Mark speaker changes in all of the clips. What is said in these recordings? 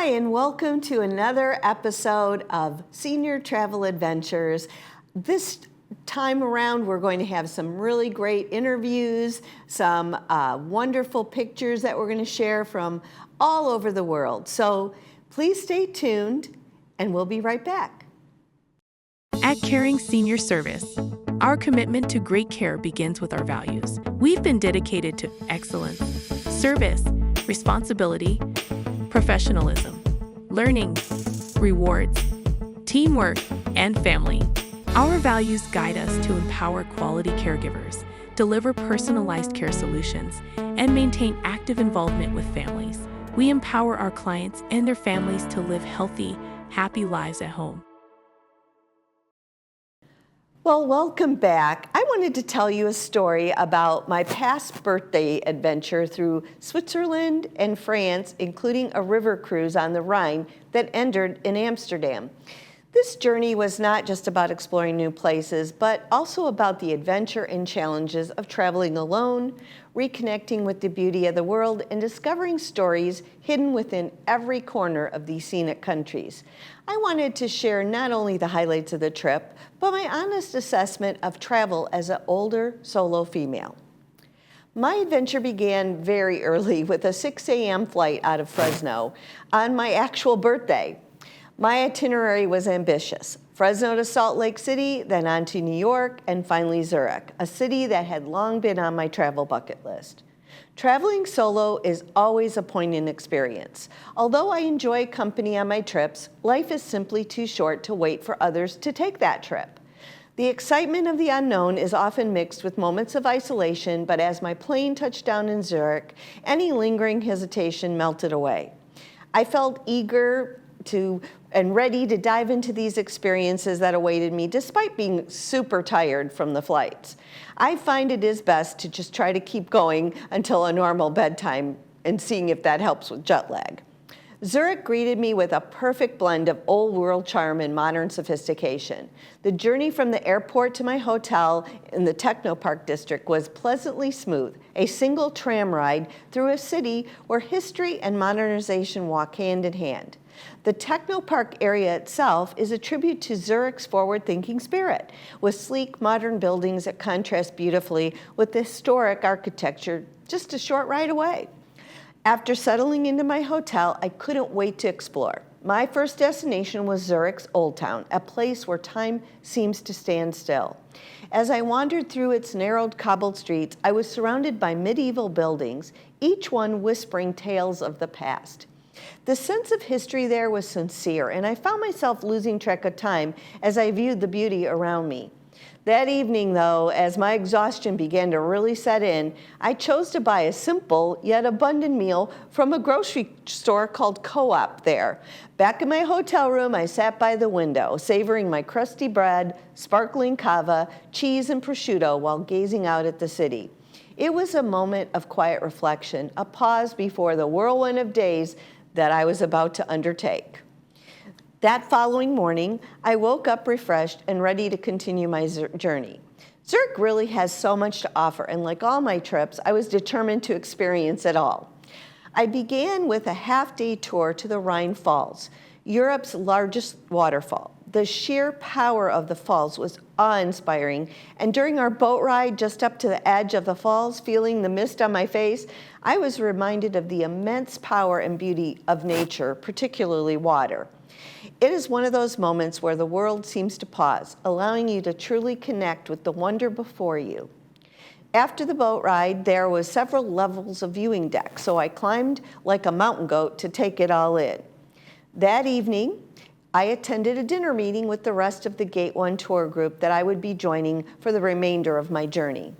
Speaker 1: Hi, and welcome to another episode of Senior Travel Adventures. This time around, we're going to have some really great interviews, some wonderful pictures that we're going to share from all over the world. So please stay tuned, and we'll be right back.
Speaker 2: At Caring Senior Service, our commitment to great care begins with our values. We've been dedicated to excellence, service, responsibility, professionalism, learning, rewards, teamwork, and family. Our values guide us to empower quality caregivers, deliver personalized care solutions, and maintain active involvement with families. We empower our clients and their families to live healthy, happy lives at home.
Speaker 1: Well, welcome back. I wanted to tell you a story about my past birthday adventure through Switzerland and France, including a river cruise on the Rhine that ended in Amsterdam. This journey was not just about exploring new places, but also about the adventure and challenges of traveling alone, reconnecting with the beauty of the world, and discovering stories hidden within every corner of these scenic countries. I wanted to share not only the highlights of the trip, but my honest assessment of travel as an older solo female. My adventure began very early with a 6 a.m. flight out of Fresno on my actual birthday. My itinerary was ambitious: Fresno to Salt Lake City, then on to New York, and finally Zurich, a city that had long been on my travel bucket list. Traveling solo is always a poignant experience. Although I enjoy company on my trips, life is simply too short to wait for others to take that trip. The excitement of the unknown is often mixed with moments of isolation, but as my plane touched down in Zurich, any lingering hesitation melted away. I felt eager and ready to dive into these experiences that awaited me, despite being super tired from the flights. I find it is best to just try to keep going until a normal bedtime and seeing if that helps with jet lag. Zurich greeted me with a perfect blend of old world charm and modern sophistication. The journey from the airport to my hotel in the Technopark district was pleasantly smooth, a single tram ride through a city where history and modernization walk hand in hand. The Technopark area itself is a tribute to Zurich's forward-thinking spirit, with sleek modern buildings that contrast beautifully with the historic architecture just a short ride away. After settling into my hotel, I couldn't wait to explore. My first destination was Zurich's Old Town, a place where time seems to stand still. As I wandered through its narrowed cobbled streets, I was surrounded by medieval buildings, each one whispering tales of the past. The sense of history there was sincere, and I found myself losing track of time as I viewed the beauty around me. That evening, though, as my exhaustion began to really set in, I chose to buy a simple yet abundant meal from a grocery store called Co-op there. Back in my hotel room, I sat by the window, savoring my crusty bread, sparkling cava, cheese, and prosciutto while gazing out at the city. It was a moment of quiet reflection, a pause before the whirlwind of days that I was about to undertake. That following morning, I woke up refreshed and ready to continue my journey. Zurich really has so much to offer, and like all my trips, I was determined to experience it all. I began with a half-day tour to the Rhine Falls, Europe's largest waterfall. The sheer power of the falls was awe-inspiring, and during our boat ride just up to the edge of the falls, feeling the mist on my face, I was reminded of the immense power and beauty of nature, particularly water. It is one of those moments where the world seems to pause, allowing you to truly connect with the wonder before you. After the boat ride, there was several levels of viewing deck, so I climbed like a mountain goat to take it all in. That evening, I attended a dinner meeting with the rest of the Gate 1 tour group that I would be joining for the remainder of my journey.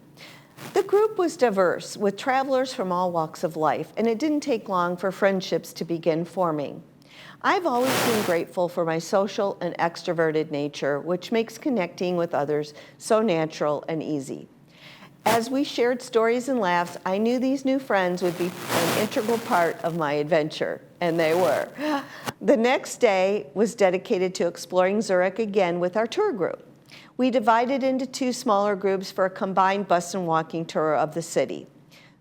Speaker 1: The group was diverse, with travelers from all walks of life, and it didn't take long for friendships to begin forming. I've always been grateful for my social and extroverted nature, which makes connecting with others so natural and easy. As we shared stories and laughs, I knew these new friends would be an integral part of my adventure, and they were. The next day was dedicated to exploring Zurich again with our tour group. We divided into two smaller groups for a combined bus and walking tour of the city.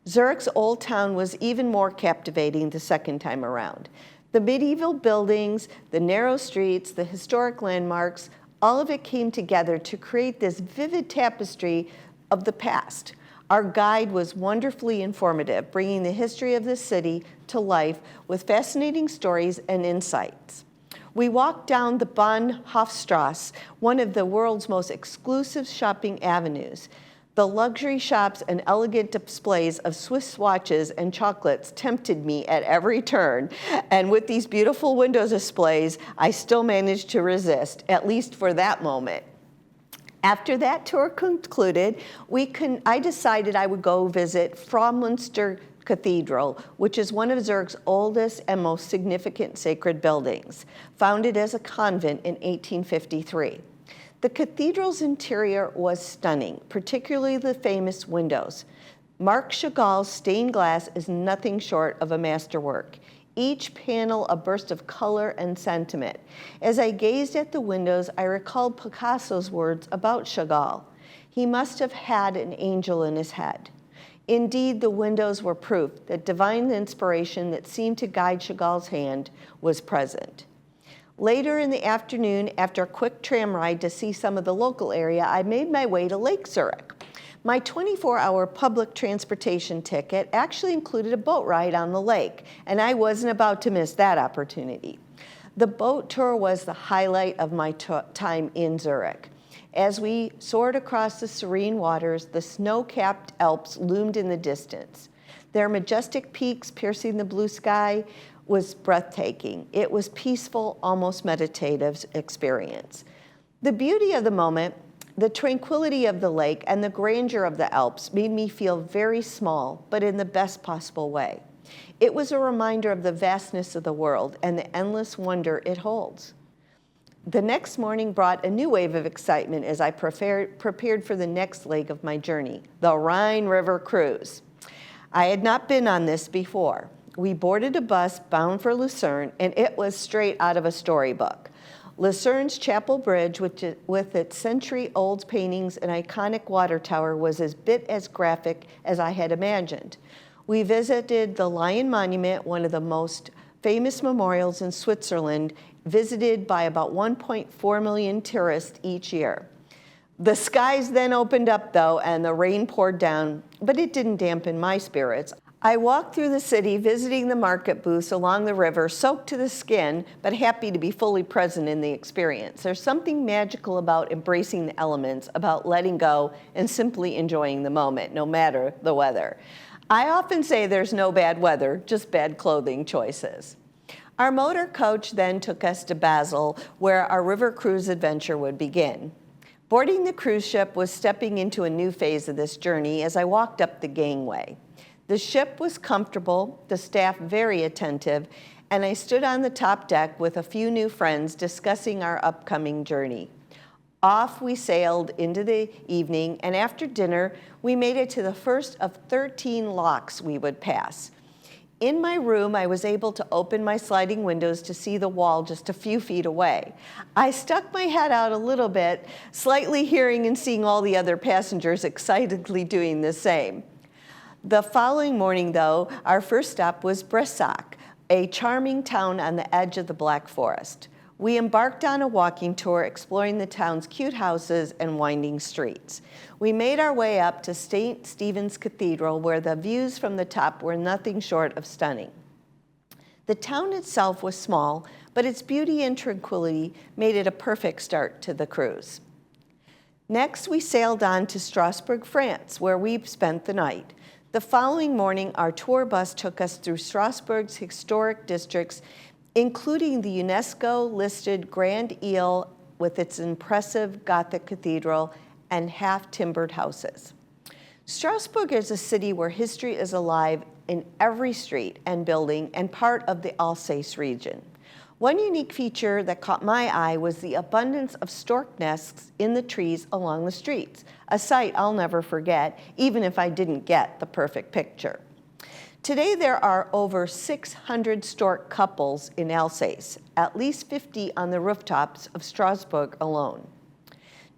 Speaker 1: Zurich's Old Town was even more captivating the second time around. The medieval buildings, the narrow streets, the historic landmarks, all of it came together to create this vivid tapestry of the past. Our guide was wonderfully informative, bringing the history of the city to life with fascinating stories and insights. We walked down the Bahnhofstrasse, one of the world's most exclusive shopping avenues. The luxury shops and elegant displays of Swiss watches and chocolates tempted me at every turn. And with these beautiful window displays, I still managed to resist, at least for that moment. After that tour concluded, I decided I would go visit Frauenmünster Cathedral, which is one of Zurich's oldest and most significant sacred buildings, founded as a convent in 1853. The cathedral's interior was stunning, particularly the famous windows. Marc Chagall's stained glass is nothing short of a masterwork, each panel a burst of color and sentiment. As I gazed at the windows, I recalled Picasso's words about Chagall. He must have had an angel in his head. Indeed, the windows were proof that divine inspiration that seemed to guide Chagall's hand was present. Later in the afternoon, after a quick tram ride to see some of the local area, I made my way to Lake Zurich. My 24-hour public transportation ticket actually included a boat ride on the lake, and I wasn't about to miss that opportunity. The boat tour was the highlight of my time in Zurich. As we soared across the serene waters, the snow-capped Alps loomed in the distance. Their majestic peaks piercing the blue sky was breathtaking. It was peaceful, almost meditative experience. The beauty of the moment, the tranquility of the lake, and the grandeur of the Alps made me feel very small, but in the best possible way. It was a reminder of the vastness of the world and the endless wonder it holds. The next morning brought a new wave of excitement as I prepared for the next leg of my journey, the Rhine River Cruise. I had not been on this before. We boarded a bus bound for Lucerne, and it was straight out of a storybook. Lucerne's Chapel Bridge, with its century-old paintings and iconic water tower, was as graphic as I had imagined. We visited the Lion Monument, one of the most famous memorials in Switzerland, visited by about 1.4 million tourists each year. The skies then opened up, though, and the rain poured down, but it didn't dampen my spirits. I walked through the city, visiting the market booths along the river, soaked to the skin, but happy to be fully present in the experience. There's something magical about embracing the elements, about letting go, and simply enjoying the moment, no matter the weather. I often say there's no bad weather, just bad clothing choices. Our motor coach then took us to Basel, where our river cruise adventure would begin. Boarding the cruise ship was stepping into a new phase of this journey as I walked up the gangway. The ship was comfortable, the staff very attentive, and I stood on the top deck with a few new friends discussing our upcoming journey. Off we sailed into the evening, and after dinner, we made it to the first of 13 locks we would pass. In my room, I was able to open my sliding windows to see the wall just a few feet away. I stuck my head out a little bit, slightly hearing and seeing all the other passengers excitedly doing the same. The following morning, though, our first stop was Bressak, a charming town on the edge of the Black Forest. We embarked on a walking tour exploring the town's cute houses and winding streets. We made our way up to St. Stephen's Cathedral, where the views from the top were nothing short of stunning. The town itself was small, but its beauty and tranquility made it a perfect start to the cruise. Next, we sailed on to Strasbourg, France, where we spent the night. The following morning, our tour bus took us through Strasbourg's historic districts, including the UNESCO-listed Grand Ile with its impressive Gothic cathedral and half-timbered houses. Strasbourg is a city where history is alive in every street and building and part of the Alsace region. One unique feature that caught my eye was the abundance of stork nests in the trees along the streets, a sight I'll never forget, even if I didn't get the perfect picture. Today, there are over 600 stork couples in Alsace, at least 50 on the rooftops of Strasbourg alone.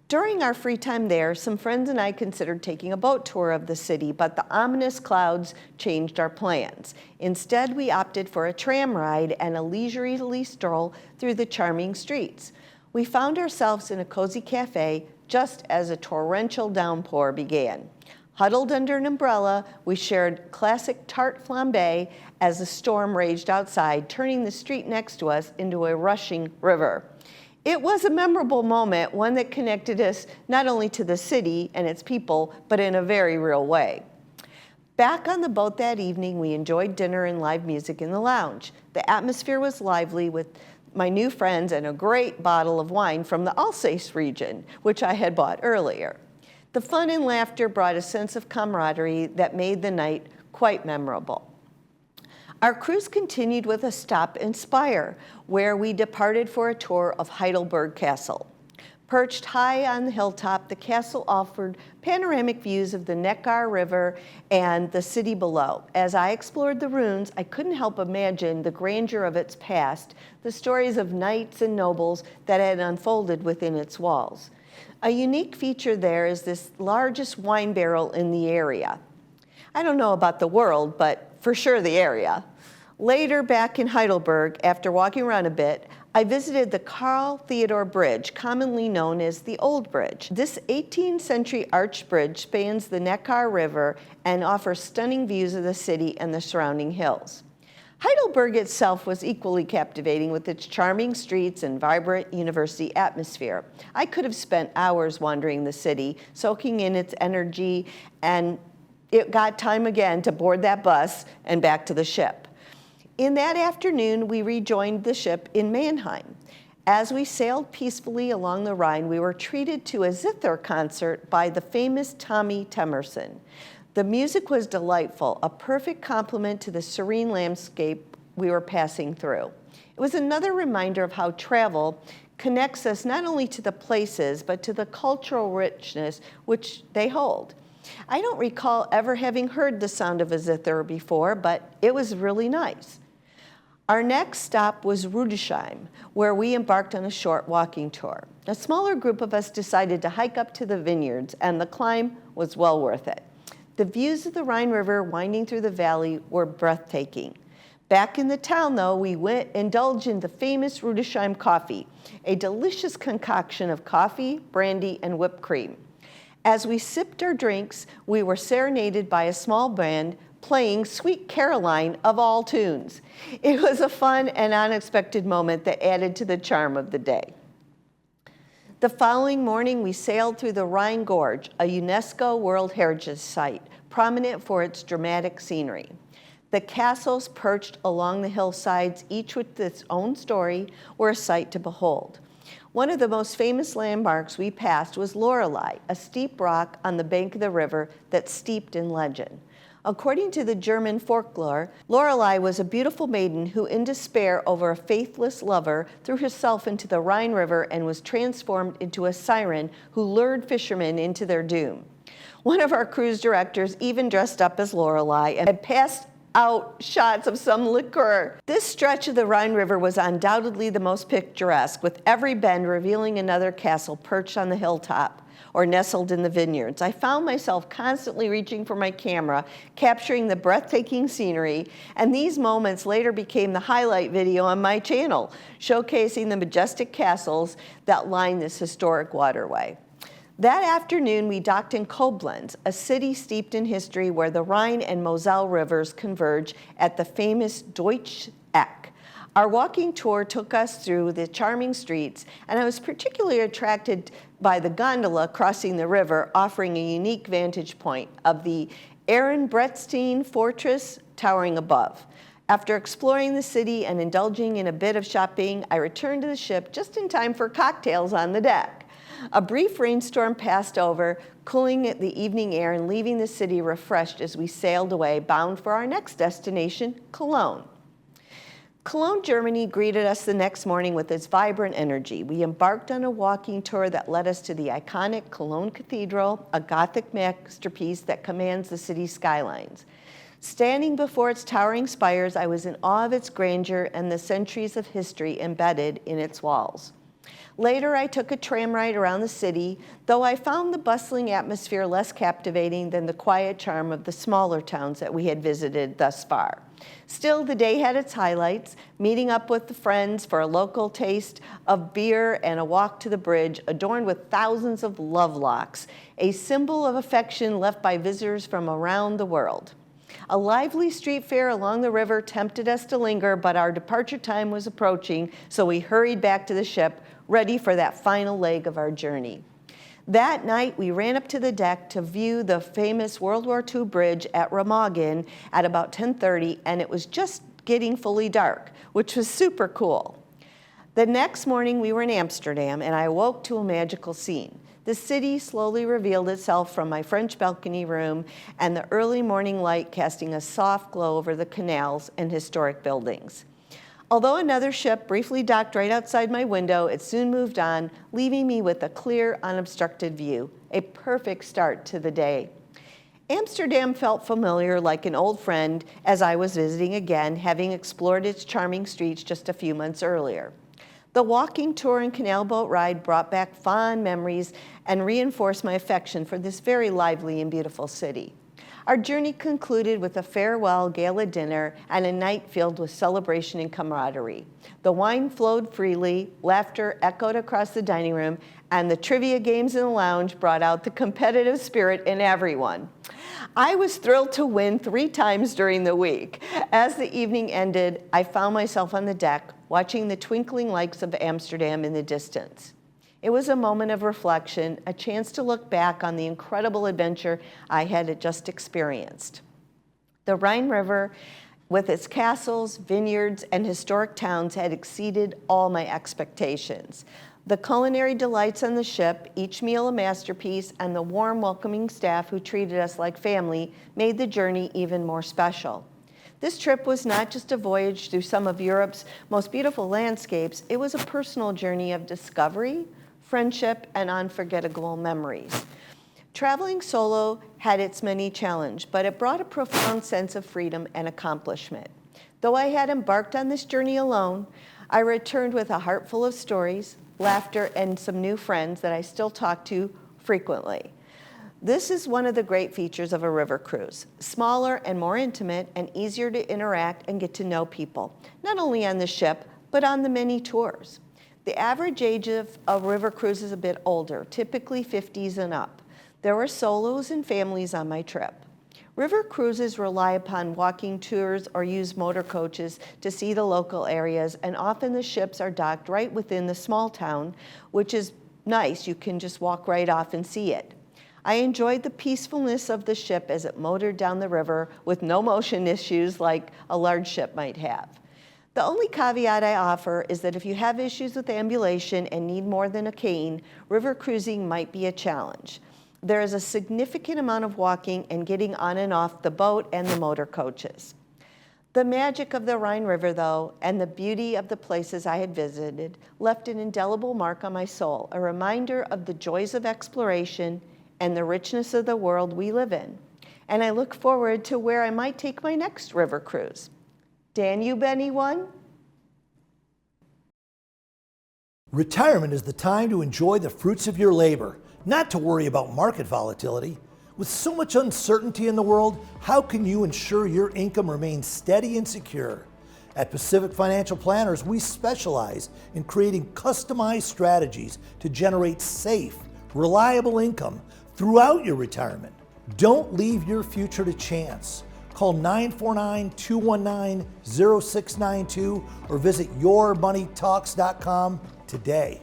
Speaker 1: During our free time there, some friends and I considered taking a boat tour of the city, but the ominous clouds changed our plans. Instead, we opted for a tram ride and a leisurely stroll through the charming streets. We found ourselves in a cozy cafe just as a torrential downpour began. Huddled under an umbrella, we shared classic tarte flambe as the storm raged outside, turning the street next to us into a rushing river. It was a memorable moment, one that connected us not only to the city and its people, but in a very real way. Back on the boat that evening, we enjoyed dinner and live music in the lounge. The atmosphere was lively with my new friends and a great bottle of wine from the Alsace region, which I had bought earlier. The fun and laughter brought a sense of camaraderie that made the night quite memorable. Our cruise continued with a stop in Speyer, where we departed for a tour of Heidelberg Castle. Perched high on the hilltop, the castle offered panoramic views of the Neckar River and the city below. As I explored the ruins, I couldn't help imagine the grandeur of its past, the stories of knights and nobles that had unfolded within its walls. A unique feature there is this largest wine barrel in the area. I don't know about the world, but for sure the area. Later, back in Heidelberg, after walking around a bit, I visited the Karl Theodor Bridge, commonly known as the Old Bridge. This 18th century arched bridge spans the Neckar River and offers stunning views of the city and the surrounding hills. Heidelberg itself was equally captivating with its charming streets and vibrant university atmosphere. I could have spent hours wandering the city, soaking in its energy, and it got time again to board that bus and back to the ship. In that afternoon, we rejoined the ship in Mannheim. As we sailed peacefully along the Rhine, we were treated to a zither concert by the famous Tommy Temerson. The music was delightful, a perfect complement to the serene landscape we were passing through. It was another reminder of how travel connects us not only to the places, but to the cultural richness which they hold. I don't recall ever having heard the sound of a zither before, but it was really nice. Our next stop was Rudesheim, where we embarked on a short walking tour. A smaller group of us decided to hike up to the vineyards, and the climb was well worth it. The views of the Rhine River winding through the valley were breathtaking. Back in the town, though, we indulged in the famous Rudesheim coffee, a delicious concoction of coffee, brandy, and whipped cream. As we sipped our drinks, we were serenaded by a small band playing Sweet Caroline of all tunes. It was a fun and unexpected moment that added to the charm of the day. The following morning, we sailed through the Rhine Gorge, a UNESCO World Heritage Site, prominent for its dramatic scenery. The castles perched along the hillsides, each with its own story, were a sight to behold. One of the most famous landmarks we passed was Lorelei, a steep rock on the bank of the river that's steeped in legend. According to the German folklore, Lorelei was a beautiful maiden who, in despair over a faithless lover, threw herself into the Rhine River and was transformed into a siren who lured fishermen into their doom. One of our cruise directors even dressed up as Lorelei and had passed out shots of some liqueur. This stretch of the Rhine River was undoubtedly the most picturesque, with every bend revealing another castle perched on the hilltop or nestled in the vineyards. I found myself constantly reaching for my camera, capturing the breathtaking scenery, and these moments later became the highlight video on my channel, showcasing the majestic castles that line this historic waterway. That afternoon, we docked in Koblenz, a city steeped in history where the Rhine and Moselle rivers converge at the famous Deutsche Eck. Our walking tour took us through the charming streets, and I was particularly attracted by the gondola crossing the river, offering a unique vantage point of the Ehrenbreitstein fortress towering above. After exploring the city and indulging in a bit of shopping, I returned to the ship just in time for cocktails on the deck. A brief rainstorm passed over, cooling the evening air and leaving the city refreshed as we sailed away, bound for our next destination, Cologne. Cologne, Germany greeted us the next morning with its vibrant energy. We embarked on a walking tour that led us to the iconic Cologne Cathedral, a Gothic masterpiece that commands the city's skylines. Standing before its towering spires, I was in awe of its grandeur and the centuries of history embedded in its walls. Later, I took a tram ride around the city, though I found the bustling atmosphere less captivating than the quiet charm of the smaller towns that we had visited thus far. Still, the day had its highlights, meeting up with the friends for a local taste of beer and a walk to the bridge adorned with thousands of love locks, a symbol of affection left by visitors from around the world. A lively street fair along the river tempted us to linger, but our departure time was approaching, so we hurried back to the ship, ready for that final leg of our journey. That night, we ran up to the deck to view the famous World War II bridge at Remagen at about 10:30, and it was just getting fully dark, which was super cool. The next morning, we were in Amsterdam, and I awoke to a magical scene. The city slowly revealed itself from my French balcony room, and the early morning light casting a soft glow over the canals and historic buildings. Although another ship briefly docked right outside my window, it soon moved on, leaving me with a clear, unobstructed view, a perfect start to the day. Amsterdam felt familiar, like an old friend, as I was visiting again, having explored its charming streets just a few months earlier. The walking tour and canal boat ride brought back fond memories and reinforced my affection for this very lively and beautiful city. Our journey concluded with a farewell gala dinner and a night filled with celebration and camaraderie. The wine flowed freely, laughter echoed across the dining room, and the trivia games in the lounge brought out the competitive spirit in everyone. I was thrilled to win 3 times during the week. As the evening ended, I found myself on the deck, watching the twinkling lights of Amsterdam in the distance. It was a moment of reflection, a chance to look back on the incredible adventure I had just experienced. The Rhine River, with its castles, vineyards, and historic towns, had exceeded all my expectations. The culinary delights on the ship, each meal a masterpiece, and the warm, welcoming staff who treated us like family made the journey even more special. This trip was not just a voyage through some of Europe's most beautiful landscapes, it was a personal journey of discovery, friendship, and unforgettable memories. Traveling solo had its many challenges, but it brought a profound sense of freedom and accomplishment. Though I had embarked on this journey alone, I returned with a heart full of stories, laughter, and some new friends that I still talk to frequently. This is one of the great features of a river cruise. Smaller and more intimate and easier to interact and get to know people, not only on the ship, but on the many tours. The average age of a river cruise is a bit older, typically 50s and up. There were solos and families on my trip. River cruises rely upon walking tours or use motor coaches to see the local areas, and often the ships are docked right within the small town, which is nice. You can just walk right off and see it. I enjoyed the peacefulness of the ship as it motored down the river with no motion issues like a large ship might have. The only caveat I offer is that if you have issues with ambulation and need more than a cane, river cruising might be a challenge. There is a significant amount of walking and getting on and off the boat and the motor coaches. The magic of the Rhine River, though, and the beauty of the places I had visited left an indelible mark on my soul, a reminder of the joys of exploration and the richness of the world we live in. And I look forward to where I might take my next river cruise. Danube, anyone?
Speaker 3: Retirement is the time to enjoy the fruits of your labor, not to worry about market volatility. With so much uncertainty in the world, how can you ensure your income remains steady and secure? At Pacific Financial Planners, we specialize in creating customized strategies to generate safe, reliable income throughout your retirement. Don't leave your future to chance. Call 949-219-0692 or visit yourmoneytalks.com today.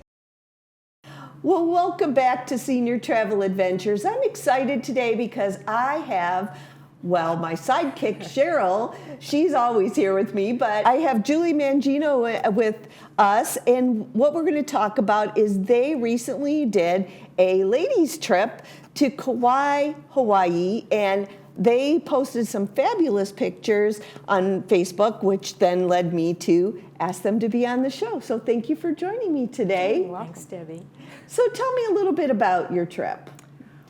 Speaker 1: Well, welcome back to Senior Travel Adventures. I'm excited today because I have, my sidekick, Sheryl. She's always here with me, but I have Julie Mangino with us, and what we're going to talk about is they recently did a ladies' trip to Kauai, Hawaii, and they posted some fabulous pictures on Facebook, which then led me to ask them to be on the show. So thank you for joining me today.
Speaker 4: Thanks, Debbie.
Speaker 1: So tell me a little bit about your trip.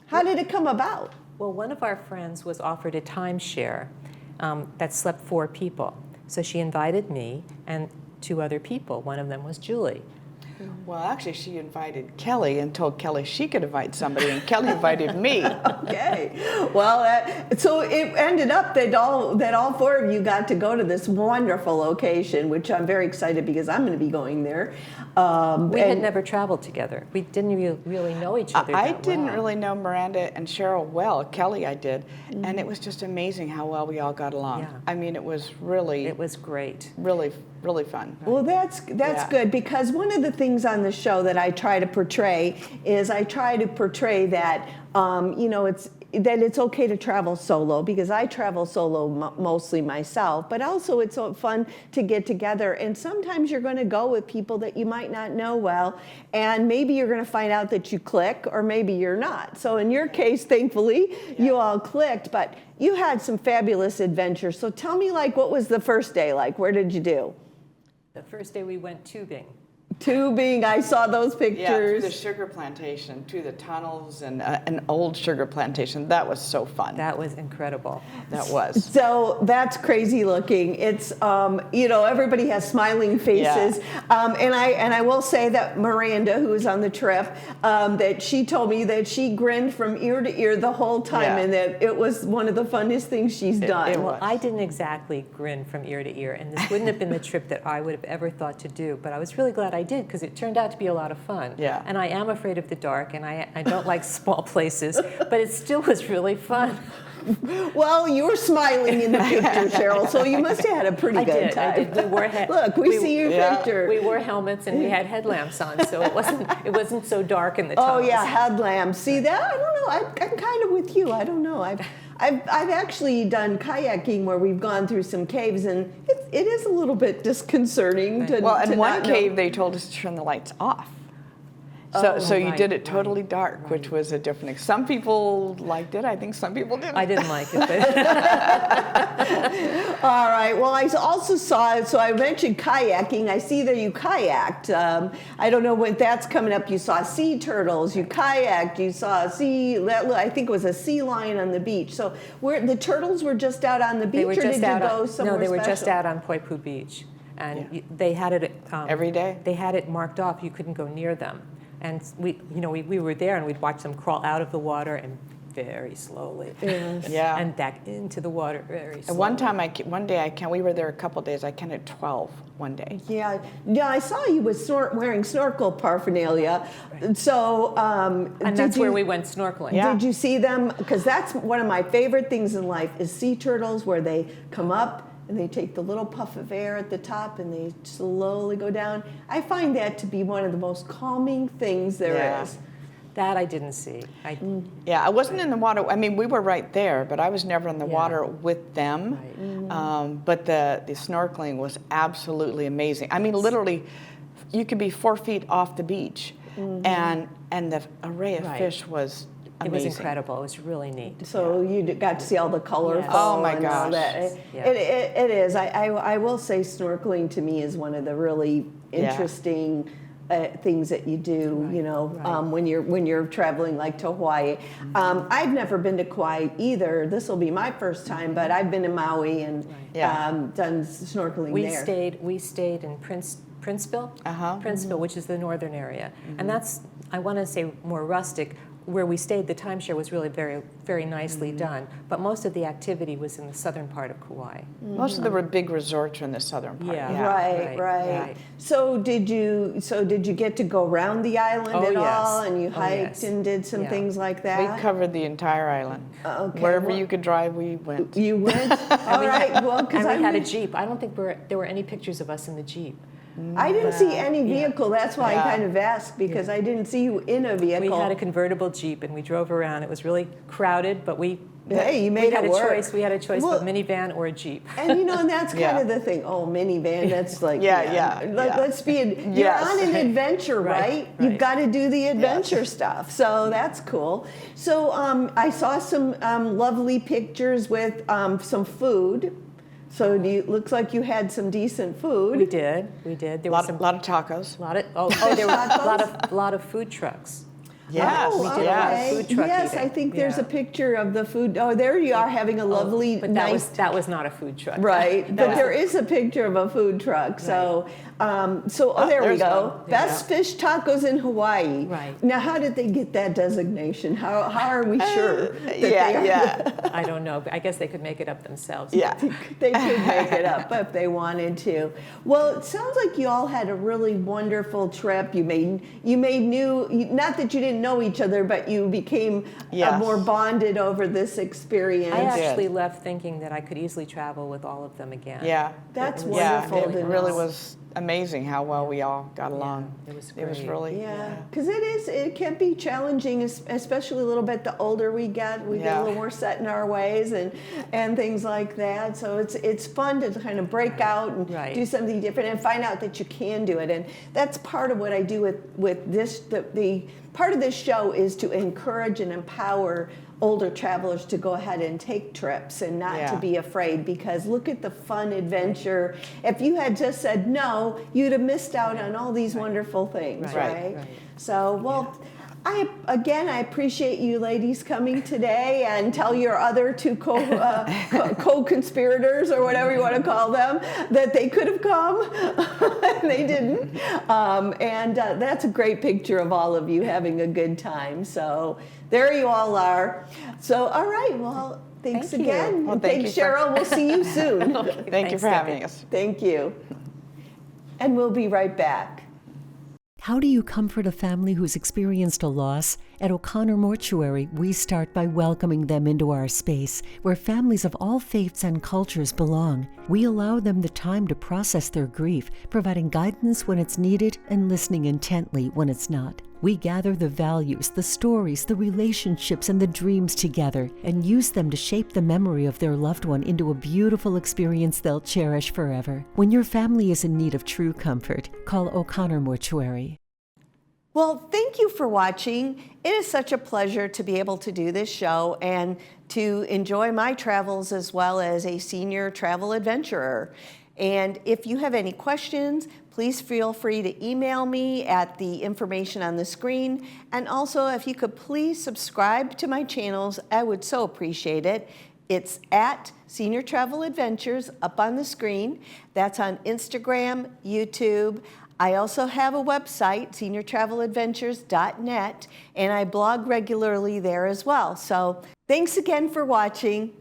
Speaker 1: How did it come about?
Speaker 4: Well, one of our friends was offered a timeshare that slept 4 people. So she invited me and 2 other people. One of them was Julie.
Speaker 5: Well, actually, she invited Kelly and told Kelly she could invite somebody, and Kelly invited me.
Speaker 1: Okay. Well, so it ended up that all four of you got to go to this wonderful location, which I'm very excited because I'm going to be going there.
Speaker 4: We had never traveled together. We didn't really know each other
Speaker 5: I
Speaker 4: that
Speaker 5: didn't
Speaker 4: well.
Speaker 5: really know Miranda and Sheryl well. Kelly, I did, and it was just amazing how well we all got along.
Speaker 4: Yeah.
Speaker 5: I mean, it was really,
Speaker 4: It was great.
Speaker 5: really, really fun.
Speaker 1: Well, that's
Speaker 5: Yeah.
Speaker 1: good, because one of the things on the show that I try to portray is that it's okay to travel solo, because I travel solo mostly myself, but also it's so fun to get together, and sometimes you're going to go with people that you might not know well, and maybe you're going to find out that you click, or maybe you're not. So in your case, thankfully, you all clicked, but you had some fabulous adventures. So tell me, what was the first day like? Where did you do?
Speaker 4: The first day we went tubing.
Speaker 1: Tubing, I saw those
Speaker 5: Yeah, through
Speaker 1: pictures.
Speaker 5: the sugar plantation, to the tunnels, and an old sugar plantation. That was so fun.
Speaker 4: That was incredible.
Speaker 5: That was.
Speaker 1: So that's crazy looking. It's everybody has smiling faces, and I will say that Miranda, who was on the trip, that she told me that she grinned from ear to ear the whole time,
Speaker 5: Yeah.
Speaker 1: and that it was one of the funnest things she's done.
Speaker 5: it
Speaker 4: Well,
Speaker 5: was.
Speaker 4: I didn't exactly grin from ear to ear, and this wouldn't have been the trip that I would have ever thought to do, but I was really glad I did, because it turned out to be a lot of fun.
Speaker 5: Yeah.
Speaker 4: And I am afraid of the dark, and I don't like small places, but it still was really fun.
Speaker 1: Well, you were smiling in the picture, Sheryl, so you must have had a pretty
Speaker 4: I
Speaker 1: good
Speaker 4: did.
Speaker 1: time.
Speaker 4: I did. We wore
Speaker 1: Look, we see your picture.
Speaker 4: We wore helmets and we had headlamps on, so it wasn't so dark in the
Speaker 1: Oh
Speaker 4: tunnels.
Speaker 1: yeah, headlamps. See that? I don't know. I'm kind of with you. I don't know. I've actually done kayaking where we've gone through some caves, and it is a little bit disconcerting to.
Speaker 5: Well, in
Speaker 1: to
Speaker 5: one
Speaker 1: not know.
Speaker 5: cave, they told us to turn the lights off. So you
Speaker 4: right,
Speaker 5: did it totally
Speaker 4: right,
Speaker 5: dark, which was a different. Some people liked it. I think some people didn't.
Speaker 4: I didn't like it, but
Speaker 1: All right. Well, I also saw. So I mentioned kayaking. I see that you kayaked. I don't know when that's coming up. You saw sea turtles. You kayaked. You saw I think it was a sea lion on the beach. So the turtles were just out on the beach,
Speaker 4: they were
Speaker 1: or
Speaker 4: just
Speaker 1: did you
Speaker 4: out
Speaker 1: go
Speaker 4: on,
Speaker 1: somewhere
Speaker 4: no, they were
Speaker 1: special?
Speaker 4: just out on Poipu Beach, and they had it
Speaker 5: Every day?
Speaker 4: They had it marked off. You couldn't go near them, and we were there, and we'd watch them crawl out of the water and very slowly,
Speaker 5: Yeah.
Speaker 4: and back into the water very slowly.
Speaker 5: And one day we were there a couple days. I counted 12 one day.
Speaker 1: Yeah, I saw you with wearing snorkel paraphernalia. So,
Speaker 4: and that's where we went snorkeling.
Speaker 5: Yeah.
Speaker 1: Did you see them? Because that's one of my favorite things in life is sea turtles, where they come up and they take the little puff of air at the top and they slowly go down. I find that to be one of the most calming things there is.
Speaker 4: That I didn't see.
Speaker 5: Yeah, I wasn't in the water. I mean, we were right there, but I was never in the
Speaker 4: Yeah.
Speaker 5: water with them.
Speaker 4: Right.
Speaker 5: But the snorkeling was absolutely amazing. I mean, literally, you could be 4 feet off the beach, and the array of
Speaker 4: Right.
Speaker 5: fish was
Speaker 4: It
Speaker 5: amazing.
Speaker 4: was incredible. It was really neat.
Speaker 1: So you got to see all the colorful.
Speaker 4: Yes.
Speaker 5: Oh, my
Speaker 1: and all
Speaker 5: gosh.
Speaker 1: that.
Speaker 4: Yeah.
Speaker 1: It is. I will say snorkeling to me is one of the really interesting things that you do.
Speaker 4: Right.
Speaker 1: When you're traveling like to Hawaii. I've never been to Kauai either. This will be my first time, but I've been to Maui and done snorkeling there.
Speaker 4: We stayed in Princeville, Princeville, which is the northern area, and that's, I want to say, more rustic. Where we stayed, the timeshare was really very, very nicely done, but most of the activity was in the southern part of Kauai.
Speaker 5: Most of the big resorts are in the southern part.
Speaker 4: Yeah.
Speaker 1: Right.
Speaker 4: Right.
Speaker 1: So did you get to go around the island
Speaker 4: Oh,
Speaker 1: at
Speaker 4: yes.
Speaker 1: all, and you
Speaker 4: Oh,
Speaker 1: hiked
Speaker 4: yes.
Speaker 1: and did some
Speaker 4: Yeah.
Speaker 1: things like
Speaker 5: We
Speaker 1: that?
Speaker 5: covered the entire island.
Speaker 1: Okay,
Speaker 5: Wherever
Speaker 1: well-
Speaker 5: you could drive, we went.
Speaker 1: You went? All right. Well, because
Speaker 4: And we had a Jeep. I don't think there were any pictures of us in the Jeep.
Speaker 1: I didn't see any
Speaker 4: Yeah.
Speaker 1: vehicle. That's why I
Speaker 5: Yeah.
Speaker 1: kind of asked, because I didn't see you in a vehicle.
Speaker 4: We had a convertible Jeep, and we drove around. It was really crowded, but
Speaker 1: Hey, you made
Speaker 4: had
Speaker 1: it
Speaker 4: a
Speaker 1: work.
Speaker 4: choice. We had a choice
Speaker 1: Well,
Speaker 4: of minivan or a Jeep.
Speaker 1: And and that's kind
Speaker 5: Yeah.
Speaker 1: of the thing. Oh, minivan, that's like,
Speaker 5: Yeah.
Speaker 1: Let's be, you're
Speaker 5: Yes.
Speaker 1: on an adventure, right? You've
Speaker 4: right.
Speaker 1: got to do the adventure stuff. So that's cool. So I saw some lovely pictures with some food. So looks like you had some decent food.
Speaker 4: We did. There
Speaker 5: A
Speaker 4: was
Speaker 5: lot of tacos.
Speaker 4: there were a lot of food trucks.
Speaker 5: Yes.
Speaker 1: Oh,
Speaker 4: We did a lot of
Speaker 1: okay.
Speaker 4: food truck
Speaker 1: Yes,
Speaker 4: eating.
Speaker 1: I think there's
Speaker 4: Yeah.
Speaker 1: a picture of the food. Oh, there you are having a lovely,
Speaker 4: But
Speaker 1: nice.
Speaker 4: that was not a food truck.
Speaker 1: Right,
Speaker 4: That
Speaker 1: but
Speaker 4: was
Speaker 1: there is a picture of a food truck. So There we
Speaker 5: there's
Speaker 1: go.
Speaker 5: one.
Speaker 1: Best fish tacos in Hawaii.
Speaker 4: Right.
Speaker 1: Now, how did they get that designation? How are we sure that they are?
Speaker 5: Yeah.
Speaker 4: I don't know, but I guess they could make it up themselves.
Speaker 5: Yeah.
Speaker 1: They could make it up if they wanted to. Well, it sounds like you all had a really wonderful trip. You made new, not that you didn't know each other, but you became
Speaker 5: Yes.
Speaker 1: more bonded over this experience.
Speaker 4: I
Speaker 5: did.
Speaker 4: actually left thinking that I could easily travel with all of them again.
Speaker 5: Yeah.
Speaker 1: That's
Speaker 4: It was
Speaker 1: wonderful.
Speaker 5: Yeah,
Speaker 1: to
Speaker 5: it really
Speaker 1: know.
Speaker 5: was amazing how well we all got along.
Speaker 4: it was
Speaker 5: It was
Speaker 4: great.
Speaker 5: really,
Speaker 1: Yeah, because it can be challenging, especially a little bit the older we get. We get a
Speaker 5: Yeah.
Speaker 1: little more set in our ways and things like that. So it's fun to kind of break out and
Speaker 4: Right.
Speaker 1: do something different and find out that you can do it. And that's part of what I do with this. The part of this show is to encourage and empower older travelers to go ahead and take trips and not to
Speaker 5: Yeah.
Speaker 1: be afraid, because look at the fun adventure. If you had just said no, you'd have missed out on all these wonderful things,
Speaker 4: Right.
Speaker 1: right? So, well, I appreciate you ladies coming today, and tell your other two co-conspirators or whatever you want to call them that they could have come and they didn't. That's a great picture of all of you having a good time. So there you all are. So, all right, well, thanks
Speaker 4: Thank you.
Speaker 1: again.
Speaker 5: Well,
Speaker 1: And
Speaker 5: thank
Speaker 1: thanks,
Speaker 5: you for-
Speaker 1: Sheryl. We'll see you soon.
Speaker 5: Thank you
Speaker 4: Thanks,
Speaker 5: for having
Speaker 4: Debbie.
Speaker 5: us.
Speaker 1: Thank you. And we'll be right back.
Speaker 6: How do you comfort a family who's experienced a loss? At O'Connor Mortuary, we start by welcoming them into our space, where families of all faiths and cultures belong. We allow them the time to process their grief, providing guidance when it's needed and listening intently when it's not. We gather the values, the stories, the relationships, and the dreams together and use them to shape the memory of their loved one into a beautiful experience they'll cherish forever. When your family is in need of true comfort, call O'Connor Mortuary.
Speaker 1: Well, thank you for watching. It is such a pleasure to be able to do this show and to enjoy my travels as well as a senior travel adventurer. And if you have any questions, please feel free to email me at the information on the screen. And also, if you could please subscribe to my channels, I would so appreciate it. It's at Senior Travel Adventures up on the screen. That's on Instagram, YouTube. I also have a website, seniortraveladventures.net, and I blog regularly there as well. So thanks again for watching.